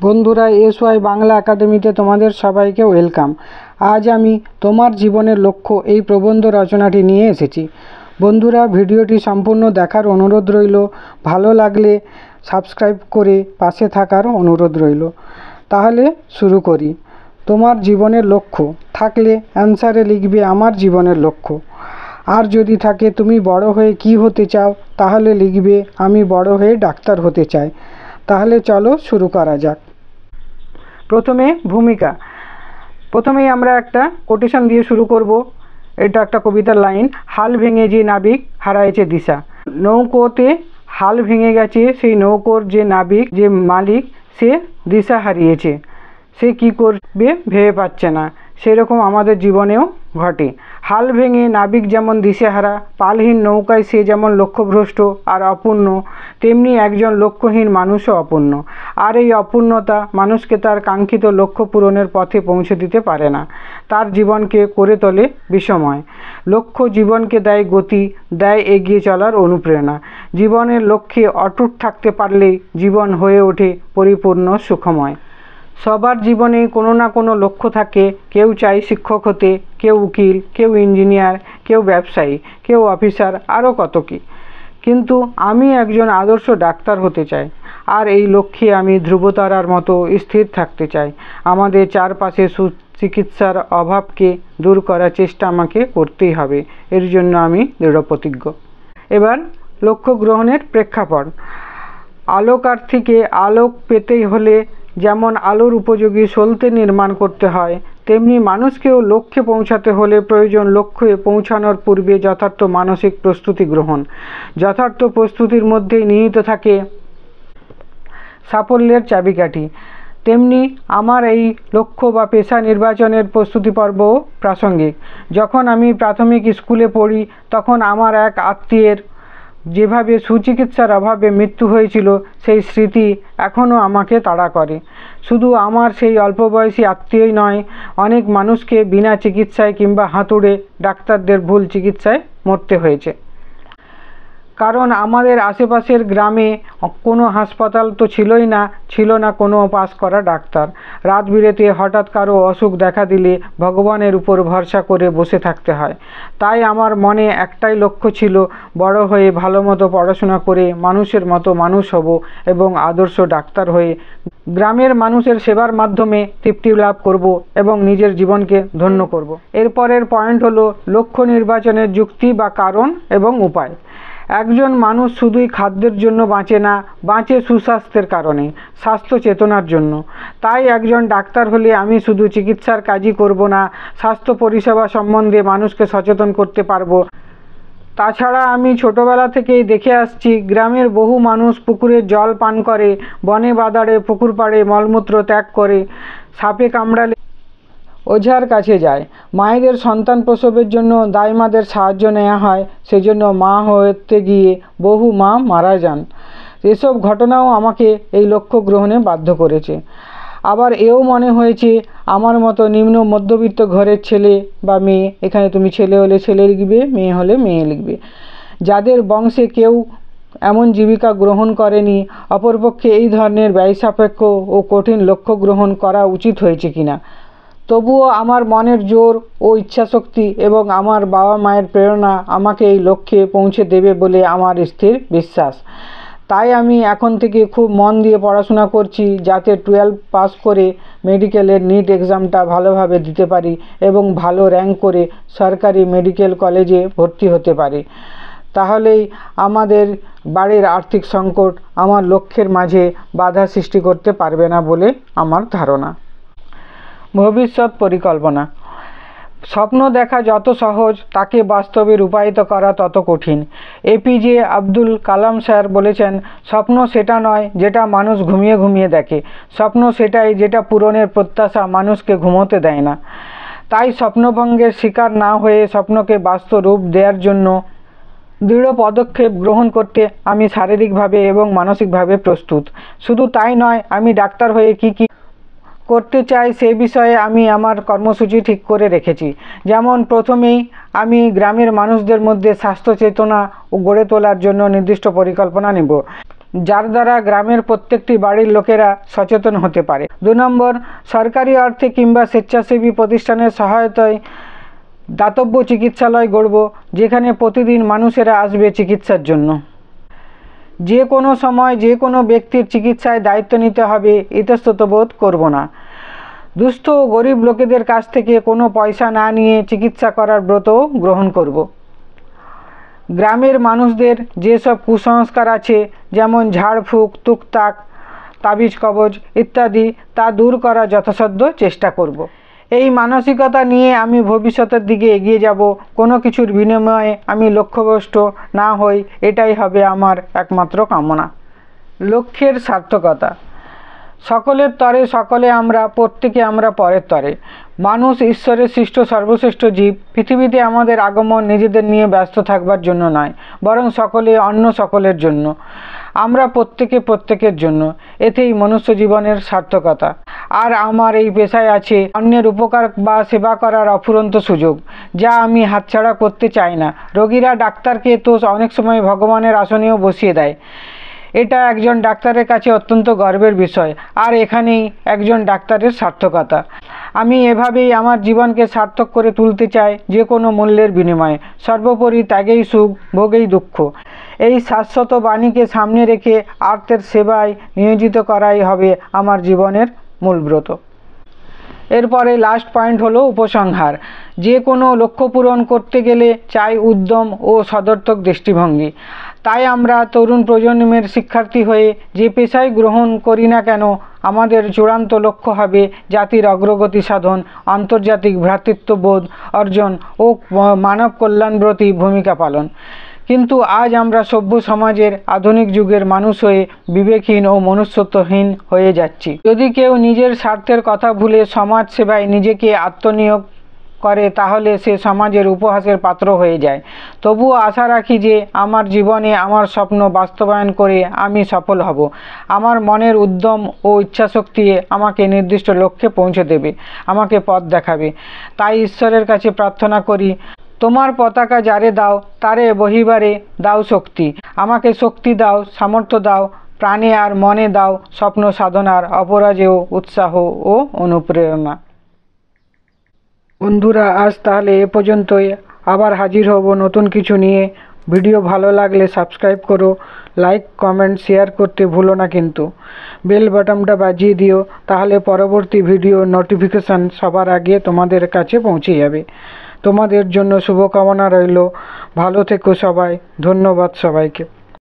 বন্ধুরা, এসওয়াই বাংলা একাডেমিতে তোমাদের সবাইকে ওয়েলকাম। আজ আমি তোমার জীবনের লক্ষ্য এই প্রবন্ধ রচনাটি নিয়ে এসেছি। বন্ধুরা, ভিডিওটি সম্পূর্ণ দেখার অনুরোধ রইল। ভালো লাগলে সাবস্ক্রাইব করে পাশে থাকার অনুরোধ রইল। তাহলে শুরু করি। তোমার জীবনের লক্ষ্য থাকলে অ্যান্সারে লিখবে আমার জীবনের লক্ষ্য। আর যদি থাকে তুমি বড় হয়ে কি হতে চাও, তাহলে লিখবে আমি বড় হয়ে ডাক্তার হতে চাই। তাহলে চলো শুরু করা যাক। প্রথমে ভূমিকা। প্রথমেই আমরা একটা কোটেশন দিয়ে শুরু করব। এটা একটা কবিতার লাইন। হাল ভেঙে যে নাবিক হারাইছে দিশা। নৌকোতে হাল ভেঙে গেছে, সেই নৌকোর যে নাবিক, যে মালিক, সে দিশা হারিয়েছে। সে কি করবে ভেবে পাচ্ছে না। সেরকম আমাদের জীবনেও ঘটে। হাল ভেঙে নাবিক যেমন দিশেহারা, পালহীন নৌকায় সে যেমন লক্ষ্যভ্রষ্ট আর অপূর্ণ, তেমনি একজন লক্ষ্যহীন মানুষও অপূর্ণ। আর এই অপূর্ণতা মানুষকে তার কাঙ্ক্ষিত লক্ষ্য পূরণের পথে পৌঁছে দিতে পারে না, তার জীবনকে করে তোলে বিষময়। লক্ষ্য জীবনকে দেয় গতি, দেয় এগিয়ে চলার অনুপ্রেরণা। জীবনের লক্ষ্যে অটুট থাকতে পারলেই জীবন হয়ে ওঠে পরিপূর্ণ সুখময়। সবার জীবনে কোনো না কোনো লক্ষ্য থাকে। কেউ চায় শিক্ষক হতে, কেউ উকিল, কেউ ইঞ্জিনিয়ার, কেউ ব্যবসায়ী, কেউ অফিসার, আরও কত কী। কিন্তু আমি একজন আদর্শ ডাক্তার হতে চাই। আর এই লক্ষ্যে আমি ধ্রুবতারার মতো স্থির থাকতে চাই। আমাদের চারপাশে সুচিকিৎসার অভাবকে দূর করার চেষ্টা আমাকে করতেই হবে। এর জন্য আমি দৃঢ়প্রতিজ্ঞ। এবার লক্ষ্য গ্রহণের প্রেক্ষাপট। আলোকার থেকে আলোক পেতেই হলে যেমন আলোর উপযোগী সলতে নির্মাণ করতে হয়, তেমনি মানুষকেও লক্ষ্যে পৌঁছাতে হলে প্রয়োজন লক্ষ্যে পৌঁছানোর পূর্বে যথার্থ মানসিক প্রস্তুতি গ্রহণ। যথার্থ প্রস্তুতির মধ্যেই নিহিত থাকে সাফল্যের চাবিকাঠি। তেমনি আমার এই লক্ষ্য বা পেশা নির্বাচনের প্রস্তুতি পর্বও প্রাসঙ্গিক। যখন আমি প্রাথমিক স্কুলে পড়ি, তখন আমার এক আত্মীয়ের যেভাবে সুচিকিৎসার অভাবে মৃত্যু হয়েছিল, সেই স্মৃতি এখনও আমাকে তাড়া করে। শুধু আমার সেই অল্প বয়সী আত্মীয়ই নয়, অনেক মানুষকে বিনা চিকিৎসায় কিংবা হাতুড়ে ডাক্তারদের ভুল চিকিৎসায় মরতে হয়েছে। কারণ আমাদের আশেপাশের গ্রামে কোনো হাসপাতাল তো ছিল না কোনো পাস করা ডাক্তার। রাত বিরেতে হঠাৎ কারো অসুখ দেখা দিলে ভগবানের উপর ভরসা করে বসে থাকতে হয়। তাই আমার মনে একটাই লক্ষ্য ছিল, বড় হয়ে ভালো মতো পড়াশোনা করে মানুষের মতো মানুষ হব এবং আদর্শ ডাক্তার হয়ে গ্রামের মানুষের সেবার মাধ্যমে তৃপ্তি লাভ করব এবং নিজের জীবনকে ধন্য করব। এরপরের পয়েন্ট হলো লক্ষ্য নির্বাচনের যুক্তি বা কারণ এবং উপায়। একজন মানুষ শুধুই খাদ্যের জন্য বাঁচে না, বাঁচে সুস্বাস্থ্যের কারণে, স্বাস্থ্য চেতনার জন্য। তাই একজন ডাক্তার হলে আমি শুধু চিকিৎসার কাজই করব না, স্বাস্থ্য পরিষেবা সম্বন্ধে মানুষকে সচেতন করতে পারবো। তাছাড়া আমি ছোটবেলা থেকেই দেখে আসছি, গ্রামের বহু মানুষ পুকুরের জল পান করে, বনে বাদারে পুকুর পাড়ে মলমূত্র ত্যাগ করে, সাপে কামড়ালে ওঝার কাছে যায়। মায়েদের সন্তান প্রসবের জন্য দাইমাদের সাহায্য নেওয়া হয়, সেজন্য মা হতে গিয়ে বহু মা মারা যান। এসব ঘটনাও আমাকে এই লক্ষ্য গ্রহণে বাধ্য করেছে। আবার এও মনে হয়েছে, আমার মতো নিম্ন মধ্যবিত্ত ঘরের ছেলে বা মেয়ে, এখানে তুমি ছেলে হলে ছেলে লিখবে, মেয়ে হলে মেয়ে লিখবে, যাদের বংশে কেউ এমন জীবিকা গ্রহণ করেনি, অপরপক্ষে এই ধরনের ব্যয়সাপেক্ষ ও কঠিন লক্ষ্য গ্রহণ করা উচিত হয়েছে কিনা। তবুও আমার মনের জোর ও ইচ্ছাশক্তি এবং আমার বাবা মায়ের প্রেরণা আমাকে এই লক্ষ্যে পৌঁছে দেবে বলে আমার স্থির বিশ্বাস। তাই আমি এখন থেকে খুব মন দিয়ে পড়াশোনা করছি, যাতে 12 পাস করে মেডিকেলের নিট এক্সামটা ভালোভাবে দিতে পারি এবং ভালো র্যাঙ্ক করে সরকারি মেডিকেল কলেজে ভর্তি হতে পারি। তাহলেই আমাদের বাড়ির আর্থিক সংকট আমার লক্ষ্যের মাঝে বাধা সৃষ্টি করতে পারবে না বলে আমার ধারণা। ভবিষ্যৎ পরিকল্পনা। স্বপ্ন দেখা যত সহজ, তাকে বাস্তবে রূপায়িত করা তত কঠিন। এপিজে আব্দুল কালাম স্যার বলেছেন, স্বপ্ন সেটা নয় যেটা মানুষ ঘুমিয়ে ঘুমিয়ে দেখে, স্বপ্ন সেটাই যেটা পূরণের প্রত্যাশা মানুষকে ঘুমোতে দেয় না। তাই স্বপ্নভঙ্গের শিকার না হয়ে স্বপ্নকে বাস্তব রূপ দেওয়ার জন্য দৃঢ় পদক্ষেপ গ্রহণ করতে আমি শারীরিকভাবে এবং মানসিকভাবে প্রস্তুত। শুধু তাই নয়, আমি ডাক্তার হয়ে কি করতে চাই সে বিষয়ে আমি আমার কর্মসূচি ঠিক করে রেখেছি। যেমন প্রথমেই আমি গ্রামের মানুষদের মধ্যে স্বাস্থ্য চেতনা ও গড়ে তোলার জন্য নির্দিষ্ট পরিকল্পনা নেব। যার দ্বারা গ্রামের প্রত্যেকটি বাড়ির লোকেরা সচেতন হতে পারে। 2 নম্বর, সরকারি অর্থে কিংবা স্বেচ্ছাসেবী প্রতিষ্ঠানের সহায়তায় দাতব্য চিকিৎসালয় গড়ব, যেখানে প্রতিদিন মানুষেরা আসবে চিকিৎসার জন্য। যে কোনো সময় যে কোনো ব্যক্তির চিকিৎসায় দায়িত্ব নিতে হবে ইতস্তত বোধ করব না। দুস্থ ও গরিব লোকেদের কাছ থেকে কোনো পয়সা না নিয়ে চিকিৎসা করার ব্রত গ্রহণ করব। গ্রামের মানুষদের যেসব কুসংস্কার আছে, যেমন ঝাড়ফুঁক, তুকতাক, তাবিজ কবজ ইত্যাদি, তা দূর করার যথাসাধ্য চেষ্টা করব। এই মানসিকতা নিয়ে আমি ভবিষ্যতের দিকে এগিয়ে যাব। কোনো কিছুর বিনিময়ে আমি লক্ষ্যভ্রষ্ট না হই, এটাই হবে আমার একমাত্র কামনা। লক্ষ্যের সার্থকতা। সকলের তরে সকলে আমরা, প্রত্যেকে আমরা পরের তরে। মানুষ ঈশ্বরের সৃষ্ট সর্বশ্রেষ্ঠ জীব। পৃথিবীতে আমাদের আগমন নিজেদের নিয়ে ব্যস্ত থাকবার জন্য নয়, বরং সকলে অন্য সকলের জন্য। আমরা প্রত্যেকে প্রত্যেকের জন্য। এতেই মনুষ্য জীবনের সার্থকতা। আর আমার এই পেশায় আছে অন্যের উপকার বা সেবা করার অফুরন্ত সুযোগ, যা আমি হাতছাড়া করতে চাই না। রোগীরা ডাক্তারকে তো অনেক সময় ভগবানের আসনেও বসিয়ে দেয়। এটা একজন ডাক্তারের কাছে অত্যন্ত গর্বের বিষয়, আর এখানেই একজন ডাক্তারের সার্থকতা। আমি এভাবেই আমার জীবনকে সার্থক করে তুলতে চাই, যে কোনো মূল্যের বিনিময়ে। সর্বোপরি ত্যাগেই সুখ, ভোগেই দুঃখ। এই শাশ্বত বাণীকে সামনে রেখে আর্তের সেবায় নিয়োজিত করাই হবে আমার জীবনের মূল ব্রত। এরপরে লাস্ট পয়েন্ট হলো উপসংহার। যে কোনো লক্ষ্য পূরণ করতে গেলে চাই উদ্যম ও সদর্থক দৃষ্টিভঙ্গি। তাই আমরা তরুণ প্রজন্মের শিক্ষার্থী হয়ে যে পেশাই গ্রহণ করি না কেন, আমাদের চূড়ান্ত লক্ষ্য হবে জাতির অগ্রগতি সাধন, আন্তর্জাতিক ভ্রাতৃত্ববোধ অর্জন ও মানব কল্যাণব্রতী ভূমিকা পালন। কিন্তু আজ আমরা সভ্য সমাজের আধুনিক যুগের মানুষ হয়ে বিবেকহীন ও মনুষ্যত্বহীন হয়ে যাচ্ছি। যদি কেউ নিজের স্বার্থের কথা ভুলে সমাজ সেবায় নিজেকে আত্মনিয়োগ করে, তাহলে সে সমাজের উপহাসের পাত্র হয়ে যায়। তবুও আশা রাখি যে আমার জীবনে আমার স্বপ্ন বাস্তবায়ন করে আমি সফল হব। আমার মনের উদ্যম ও ইচ্ছাশক্তি আমাকে নির্দিষ্ট লক্ষ্যে পৌঁছে দেবে, আমাকে পথ দেখাবে। তাই ঈশ্বরের কাছে প্রার্থনা করি, তোমার পতাকা যারে দাও তারে বহিবারে দাও শক্তি। আমাকে শক্তি দাও, সামর্থ্য দাও, প্রাণে আর মনে দাও স্বপ্ন সাধনার অপরাজেয় উৎসাহ ও অনুপ্রেরণা। বন্ধুরা, আজ তাহলে এ পর্যন্তই। আবার হাজির হব নতুন কিছু নিয়ে। ভিডিও ভালো লাগলে সাবস্ক্রাইব করো, লাইক, কমেন্ট, শেয়ার করতে ভুলো না কিন্তু। বেল বাটনটা বাজিয়ে দিও, তাহলে পরবর্তী ভিডিও নোটিফিকেশান সবার আগে তোমাদের কাছে পৌঁছে যাবে। তোমাদের জন্য শুভকামনা রইল। ভালো থেকো সবাই। ধন্যবাদ সবাইকে।